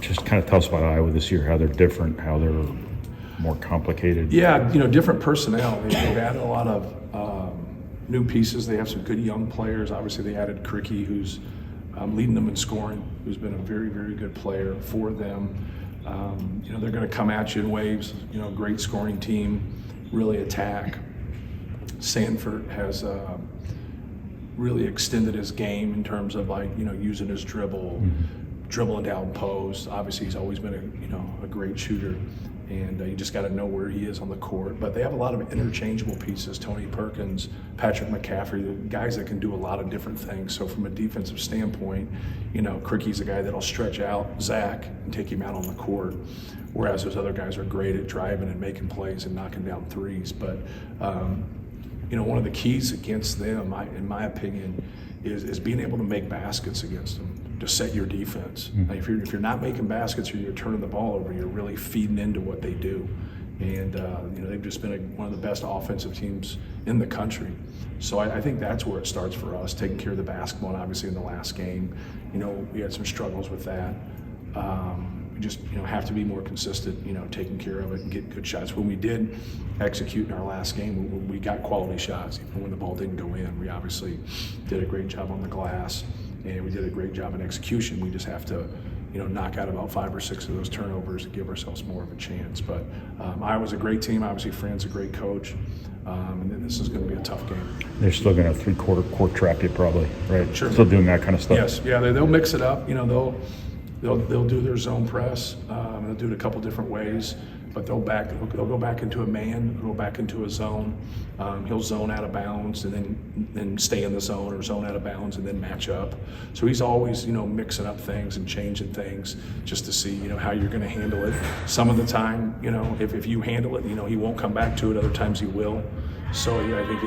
Just kind of tell us about Iowa this year, how they're different, how they're more complicated. Yeah, different personnel. They've added a lot of new pieces. They have some good young players. Obviously, they added Cricky, who's leading them in scoring, who's been a very, very good player for them. They're going to come at you in waves. Great scoring team, really attack. Sanford has really extended his game in terms of using his dribble, dribbling down post. Obviously, he's always been a great shooter, and you just got to know where he is on the court. But they have a lot of interchangeable pieces. Tony Perkins, Patrick McCaffrey, guys that can do a lot of different things. So from a defensive standpoint, Cricky's a guy that'll stretch out Zach and take him out on the court, whereas those other guys are great at driving and making plays and knocking down threes. But one of the keys against them, in my opinion, is being able to make baskets against them, to set your defense. Like if you're not making baskets or you're turning the ball over, you're really feeding into what they do. And they've just been one of the best offensive teams in the country. So I think that's where it starts for us, taking care of the basketball. And obviously in the last game, we had some struggles with that. We just have to be more consistent, taking care of it and get good shots. When we did execute in our last game, we got quality shots, even when the ball didn't go in. We obviously did a great job on the glass, and we did a great job in execution. We just have to, knock out about 5 or 6 of those turnovers and give ourselves more of a chance. But Iowa's a great team. Obviously, Fran's a great coach, and then this is going to be a tough game. They're still going to three-quarter court trap you probably, right? Sure. Still doing that kind of stuff. Yes, yeah, they'll mix it up. They'll do their zone press. They'll do it a couple different ways, but they'll go back into a man, go back into a zone. He'll zone out of bounds and then stay in the zone, or zone out of bounds and then match up. So he's always mixing up things and changing things just to see how you're going to handle it. Some of the time, if you handle it, he won't come back to it. Other times he will. So I think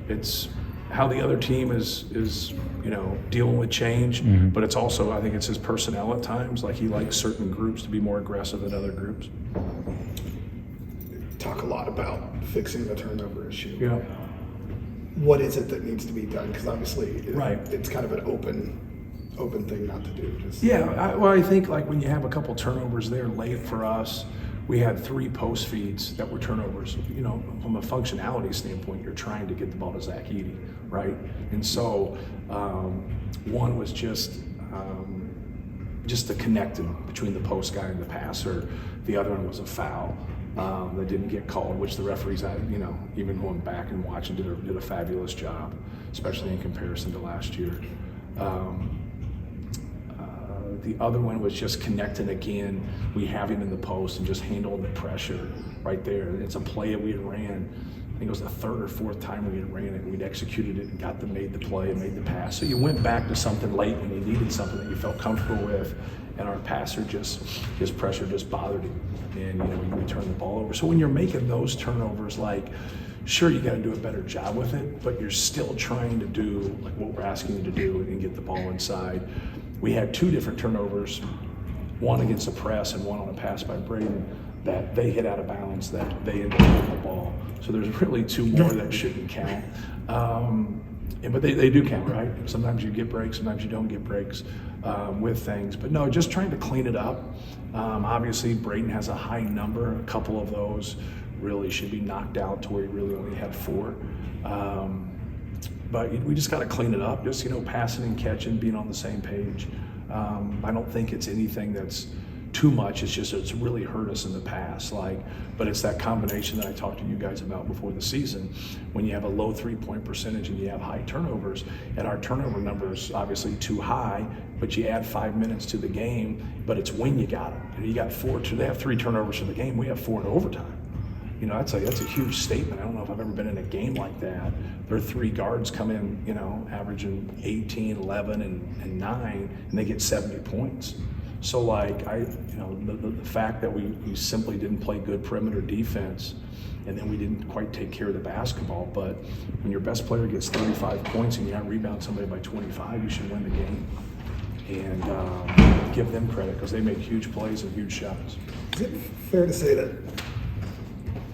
it's how the other team is dealing with change, but it's also, I think it's his personnel at times. Like, he likes certain groups to be more aggressive than other groups. Talk a lot about fixing the turnover issue. Yeah. What is it that needs to be done? Because obviously, it's kind of an open thing not to do. I think when you have a couple turnovers there late for us, we had 3 post feeds that were turnovers. From a functionality standpoint, you're trying to get the ball to Ross-Ade, right? And so one was just the connecting between the post guy and the passer. The other one was a foul that didn't get called, which the referees, even going back and watching, did a fabulous job, especially in comparison to last year. The other one was just connecting again. We have him in the post and just handling the pressure right there. It's a play that we had ran. I think it was the 3rd or 4th time we had ran it. We'd executed it and made the play and made the pass. So you went back to something late when you needed something that you felt comfortable with, and our passer his pressure just bothered him, and we turned the ball over. So when you're making those turnovers, sure, you got to do a better job with it, but you're still trying to do what we're asking you to do and get the ball inside. We had 2 different turnovers, one against a press and one on a pass by Braden, that they hit out of bounds, that they ended up with the ball. So there's really 2 more that shouldn't count. But they do count, right? Sometimes you get breaks, sometimes you don't get breaks with things. But no, just trying to clean it up. Obviously, Braden has a high number. A couple of those really should be knocked out to where he really only had 4. But we just got to clean it up, just, passing and catching, being on the same page. I don't think it's anything that's too much. It's just, it's really hurt us in the past. But it's that combination that I talked to you guys about before the season, when you have a low 3-point percentage and you have high turnovers, and our turnover number is obviously too high, but you add 5 minutes to the game, but it's when you got them. And you got 4, they have 3 turnovers for the game, we have 4 in overtime. That's a huge statement. I don't know if I've ever been in a game like that. Their 3 guards come in, averaging 18, 11, and 9, and they get 70 points. So the fact that we simply didn't play good perimeter defense, and then we didn't quite take care of the basketball. But when your best player gets 35 points and you out-rebound somebody by 25, you should win the game. And give them credit, because they make huge plays and huge shots. Is it fair to say that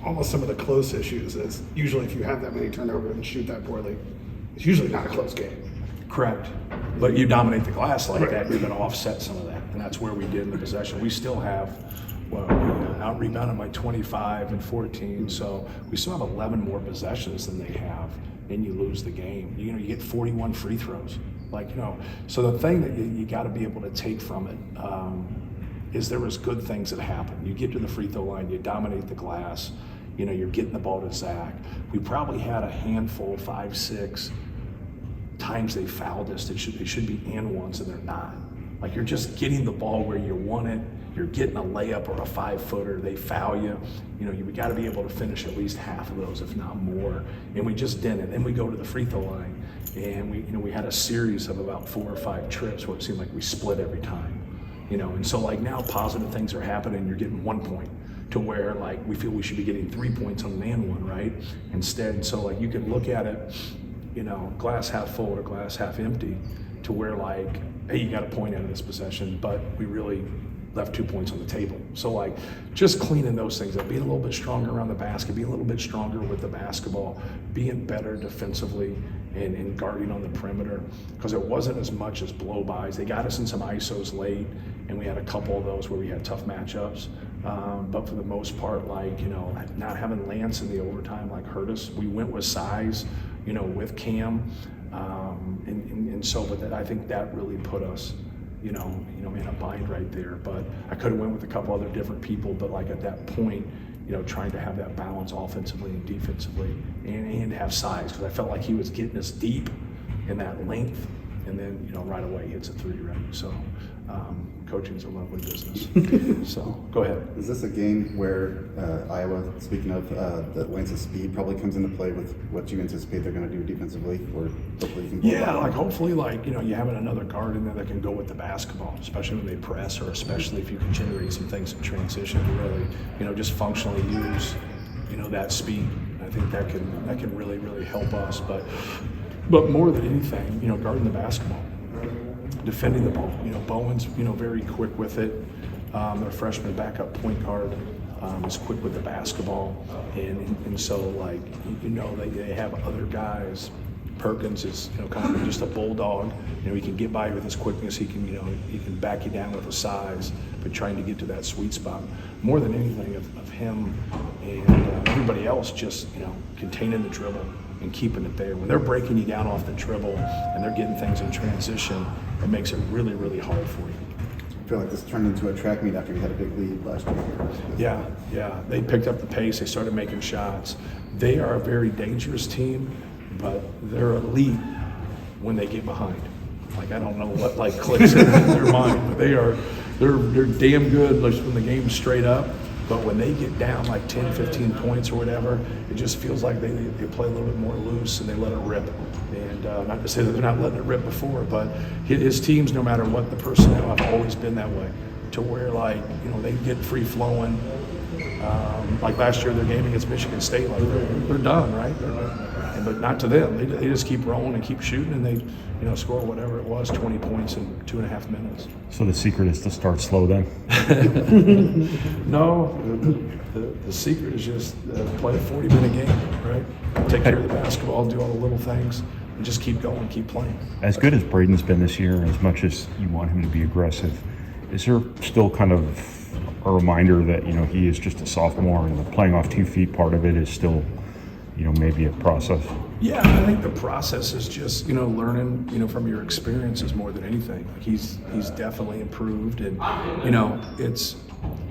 almost some of the close issues is usually if you have that many turnovers and shoot that poorly, it's usually not a close game? Correct. But you dominate the glass like that, you're going to offset some of that, and that's where we did in the possession. We still have, well, we out-rebounded by 25 and 14, so we still have 11 more possessions than they have, and you lose the game. You get 41 free throws. So the thing that you got to be able to take from it is there was good things that happened. You get to the free throw line, you dominate the glass, you're getting the ball to Zach. We probably had a handful, 5, 6 times they fouled us. They should be and ones, and they're not. You're just getting the ball where you want it. You're getting a layup or a 5-footer. They foul you. We got to be able to finish at least half of those, if not more. And we just didn't. Then we go to the free throw line, and we had a series of about 4 or 5 trips where it seemed like we split every time. And so now positive things are happening. You're getting 1 point to where we feel we should be getting 3 points on an and one, right? Instead, so you can look at it, glass half full or glass half empty, to where hey, you got a point out of this possession, but we really left 2 points on the table. So just cleaning those things up, being a little bit stronger around the basket, being a little bit stronger with the basketball, being better defensively and guarding on the perimeter, because it wasn't as much as blow-bys. They got us in some ISOs late, and we had a couple of those where we had tough matchups. But for the most part, not having Lance in the overtime hurt us. We went with size, with Cam, and so with that, I think that really put us, in a bind right there. But I could have went with a couple other different people, but at that point, trying to have that balance offensively and defensively, and have size, because I felt like he was getting us deep in that length, and then right away hits a 3, right? So coaching's a lovely business. So go ahead. Is this a game where Iowa, speaking of Lance's speed, probably comes into play with what you anticipate they're going to do defensively, or hopefully you can? Hopefully you having another guard in there that can go with the basketball, especially when they press, or especially if you can generate some things in transition to really, just functionally use, that speed. I think that can really, really help us. But more than anything, guarding the basketball, defending the ball. Bowen's, very quick with it. Their freshman backup point guard is quick with the basketball, and so they have other guys. Perkins is kind of just a bulldog. He can get by with his quickness. He can he can back you down with his size, but trying to get to that sweet spot. More than anything of him and everybody else, just containing the dribble and keeping it there. When they're breaking you down off the dribble and they're getting things in transition, it makes it really, really hard for you. I feel like this turned into a track meet after you had a big lead last year. Yeah. They picked up the pace. They started making shots. They are a very dangerous team, but they're elite when they get behind. I don't know what clicks in their mind, but they're damn good when the game's straight up. But when they get down 10, 15 points or whatever, it just feels like they play a little bit more loose and they let it rip. And not to say that they're not letting it rip before, but his teams, no matter what the personnel, have always been that way. To where they get free flowing. Last year, their game against Michigan State, they're done, right? But not to them. They just keep rolling and keep shooting, and they score whatever it was, 20 points in 2.5 minutes. So the secret is to start slow then? No, the secret is just play a 40-minute game, right? Take care of the basketball, do all the little things, and just keep going, keep playing. As good as Braden's been this year, as much as you want him to be aggressive, is there still kind of a reminder that he is just a sophomore, and the playing off 2 feet part of it is still maybe a process? Yeah, I think the process is just, learning, from your experiences more than anything. He's definitely improved, and, it's,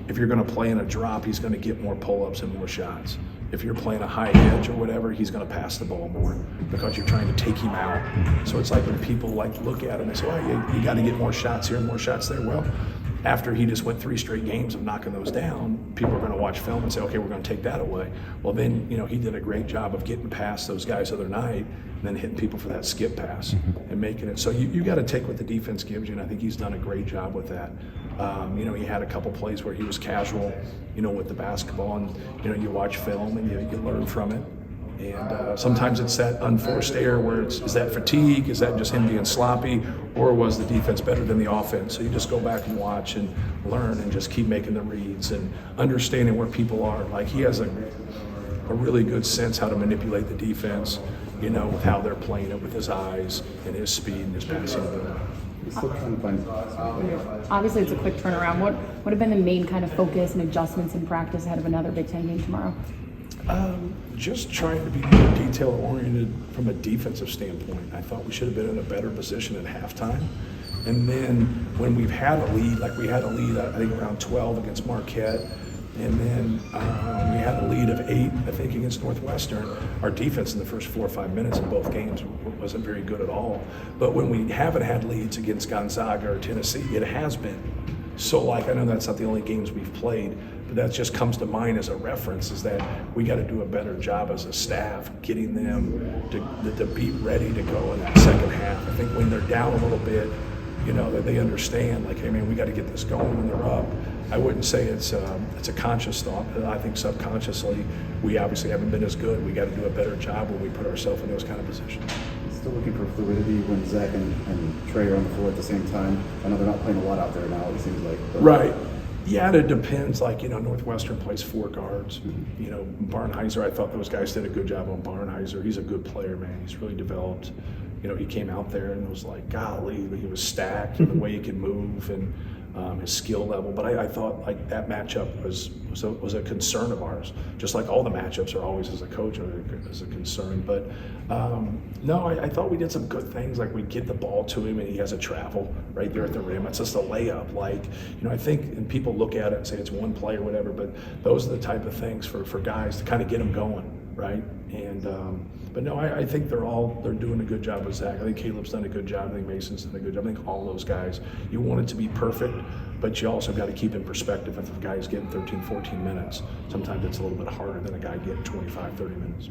if you're going to play in a drop, he's going to get more pull-ups and more shots. If you're playing a high edge or whatever, he's going to pass the ball more because you're trying to take him out. So it's when people look at him and say, you got to get more shots here, more shots there. Well, after he just went 3 straight games of knocking those down, people are going to watch film and say, okay, we're going to take that away. Well, then, he did a great job of getting past those guys the other night and then hitting people for that skip pass and making it. So you got to take what the defense gives you, and I think he's done a great job with that. He had a couple plays where he was casual, with the basketball, and, you watch film and you learn from it. And sometimes it's that unforced error where is that fatigue? Is that just him being sloppy? Or was the defense better than the offense? So you just go back and watch and learn and just keep making the reads and understanding where people are. He has a really good sense how to manipulate the defense, you know, with how they're playing it with his eyes and his speed and his passing ability. He's still trying to find. Obviously, it's a quick turnaround. What have been the main kind of focus and adjustments in practice ahead of another Big Ten game tomorrow? Just trying to be more detail-oriented from a defensive standpoint. I thought we should have been in a better position at halftime. And then when we've had a lead, like we had a lead, I think around 12 against Marquette, and then we had a lead of 8, I think, against Northwestern. Our defense in the first 4 or 5 minutes in both games wasn't very good at all. But when we haven't had leads against Gonzaga or Tennessee, it has been. So, like, I know that's not the only games we've played, but that just comes to mind as a reference, is that we got to do a better job as a staff getting them to be ready to go in that second half. I think when they're down a little bit, you know, that they understand, like, hey, man, we got to get this going when they're up. I wouldn't say it's a conscious thought, but I think subconsciously we obviously haven't been as good. We got to do a better job when we put ourselves in those kind of positions. Still looking for fluidity when Zach and Trey are on the floor at the same time. I know they're not playing a lot out there now, it seems like. But. Right. Yeah, and it depends. Like, you know, Northwestern plays 4 guards. You know, Barnheiser, I thought those guys did a good job on Barnheiser. He's a good player, man. He's really developed. You know, he came out there and was like, golly, he was stacked in the way he could move and his skill level. But I thought, like, that matchup was a concern of ours. Just like all the matchups are always, as a coach, as a concern. But no, I thought we did some good things. Like, we get the ball to him and he has a travel right there at the rim. It's just a layup. Like, you know, I think, and people look at it and say it's one play or whatever, but those are the type of things for guys to kind of get them going, right? And but no, I think they're doing a good job with Zach. I think Caleb's done a good job. I think Mason's done a good job. I think all those guys, you want it to be perfect, but you also got to keep in perspective if a guy's getting 13, 14 minutes. Sometimes it's a little bit harder than a guy getting 25, 30 minutes.